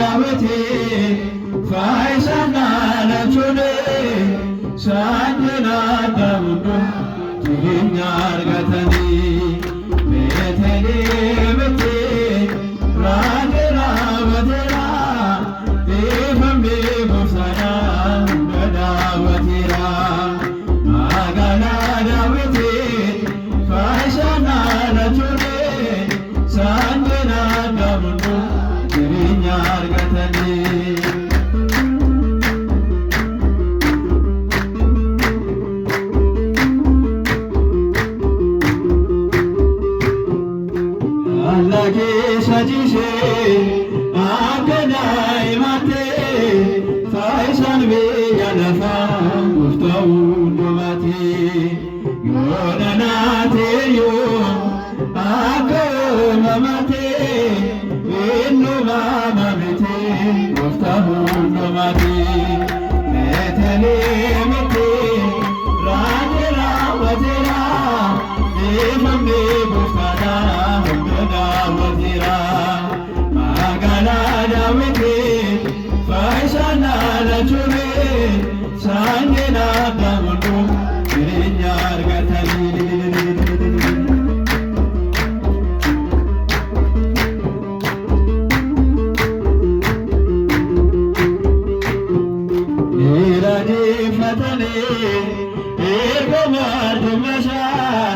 daawwiti faayisana lachune saanyina daawwatu jireenya argatani beetelemitti raajera batera ifamni gooftaadha hunda daawwatira magaalaa daawwiti faayisana lachune saanyina daawwatu jireenya argatani Allaki sajise akanai mate faisan biya lafa guftau domati yonana teyo akamamate innu mamamete guftau domati betelemete rajera watera ifamne guftana daawwatira magaalaa daawwiti faayisana lachune saanyina daawwatu jireenya argatani dhiiranifatani eegamaa dhumashaa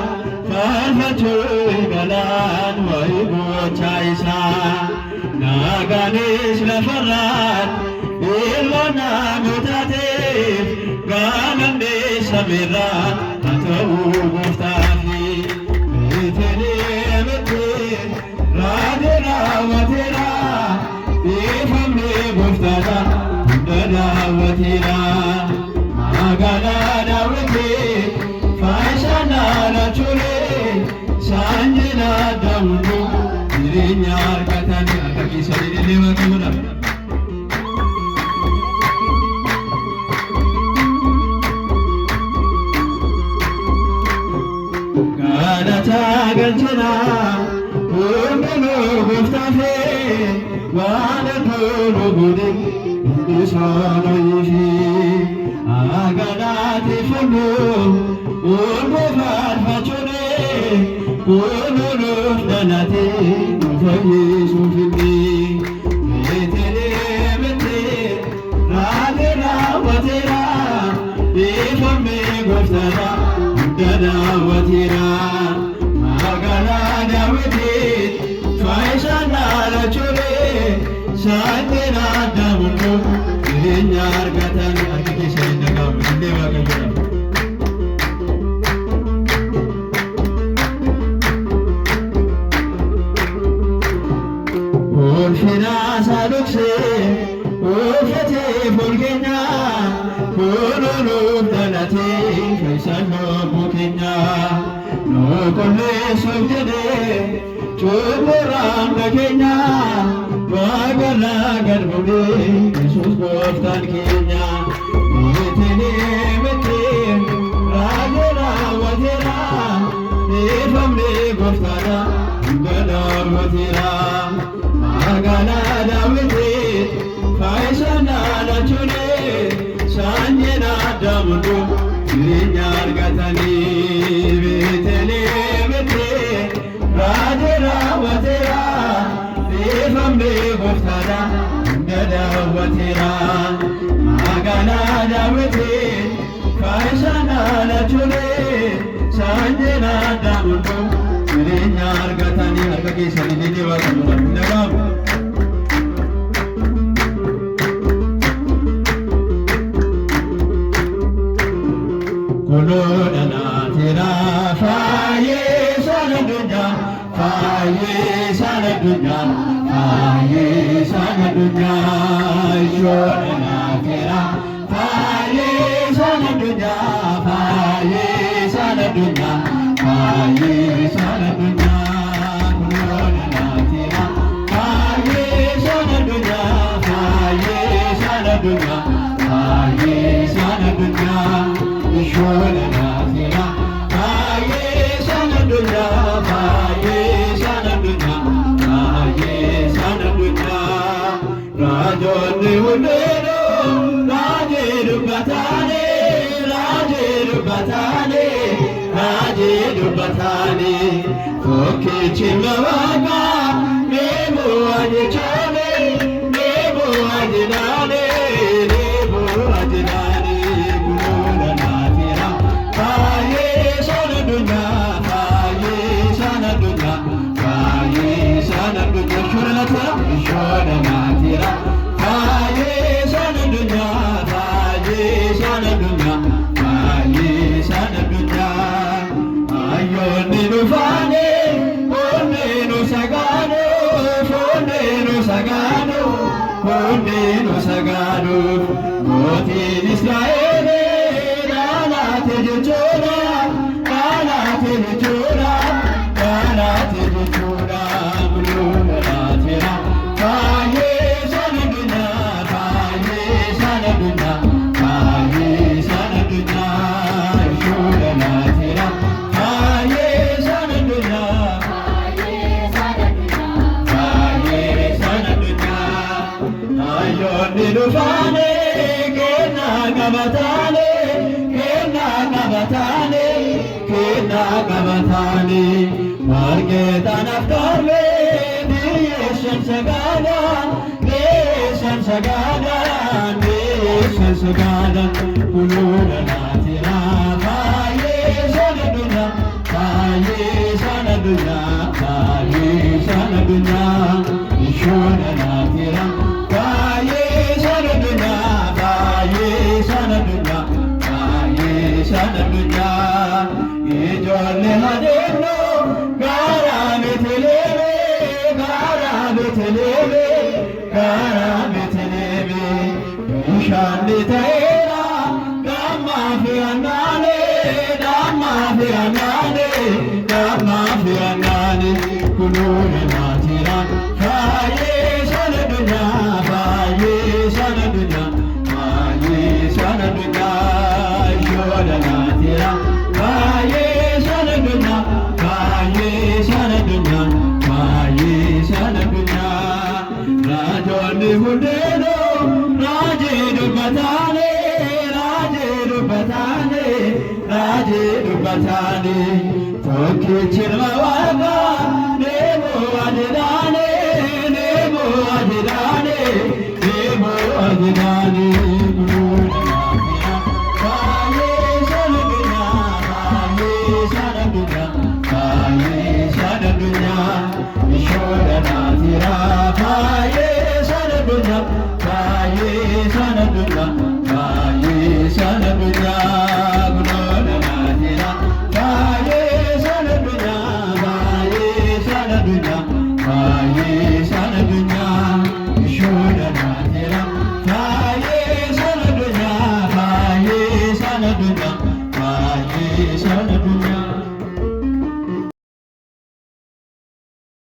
faarfachuu galaan wayi gochaa isaa naagaanis lafarraan ilma namootaatiif galanni samiirraa haa ta'uu gooftaafi beetelemitti raajii raawwateera ifamni gooftaadha hunda daawwatira magaalaa daawwiti faayisana lachune saanyina daawwatu jireenya argatani akka keessanii dhedheemaa qabudha. Galataa galchina hundinuu gooftaafi waan hedduu godhe hundisaaniifi agalaatiifadhu hunduu faarfachune kununuuf dhalate nu fayyisuufinni beetelemitti raajii raawwateera ifamni gooftaadha hunda daawwatira magaalaa daawwiti faayisana lachune saanyina daawwatu jireenya argatani harka keessanii dhaga'amu illee waaqayyoodha. Ulfina saaluksee uffatee fulkeenya kununuuf dhalatee fayyisan lubbuu keenya nu qulleessuuf jedhee cubburaam dhageenya magaalaa gad bu'ee Yesuus gooftaan keenya beetelemitti raajii raawwateera ifamni gooftaadha hunda daawwatira magaalaa daawwiti faayisana lachune saanyina daawwatu jireenya argatani beetelemitti raajii raawwateera ifamni gooftaadha hunda daawwatira magaalaa daawwiti faayisana lachune saanyina daawwatu jireenya argatani harka keessanii dhedheemaa qabudha dhaga'amu. Kuludhanaatira faayisana addunyaa faayisana addunyaa faayisana addunyaa ishoodhanaatira faayisana addunyaa faayisana addunyaa faayisana addunyaa kuludhanaatira faayisana addunyaa faayisana addunyaa faayisana addunyaa ishoodhanaatira faayisana addunyaa faayisana addunyaa faayisana addunyaa raajonni hundinuu raajii dubbataani raajii dubbataani raajii dubbataani tokkichi Waaqa neemu ajechaani neemu ajinaani neemu ajinaani guluudha naatira baay'ee sana addunyaa baay'ee sana addunyaa baay'ee sana addunyaa shoora naatira shoora naatira baay'ee sana addunyaa baay'ee sana addunyaa baay'ee sana addunyaa ayyoonni dhufaani onneen sagaanu onneen sagaanu onneen sagaanu mootiin Israa'el dhaalaate jechuudha dhaalaate jechuudha dhaalaate jechuudha guluudha naatira baay'ee sana addunyaa baay'ee sana addunyaa baay'ee sana addunyaa shoora naatira baay'ee sana addunyaa baay'ee sana addunyaa ayyoonni dhufaani kennaa qabataani kennaa qabataani kennaa qabataani margeetaan aftaarree dhiyeessan sagaadhaan dhiyeessan sagaadhaan dhiyeessan sagaadhaan guluudha naatira baay'ee sana addunyaa baay'ee sana addunyaa baay'ee sana addunyaa shoora naatira baay'ee sana addunyaa baay'ee sana addunyaa baay'ee sana addunyaa ijoollee hadeennoo gaara Beetleeme gaara Beetleeme gaara Beetleeme bishaanni ta'eera dammaa fi aannaani dammaa fi aannaani dammaa fi aannaani guluudha naatira baay'ee sana addunyaa baay'ee sana addunyaa baay'ee sana addunyaa shoora naatira baay'ee sana addunyaa baay'ee sana addunyaa baay'ee sana addunyaa raajonni hundinuu raajii dubbataani raajii dubbataani raajii dubbataani tokkichi Waaqa neemu ajinaani neemu ajinaani neemu ajinaani guluudha naatira baay'ee sana addunyaa baay'ee sana addunyaa baay'ee sana addunyaa shoora naatira baay'ee sana addunyaa baay'ee sana addunyaa baay'ee sana addunyaa guluudha naatira baay'ee sana addunyaa baay'ee sana addunyaa baay'ee sana addunyaa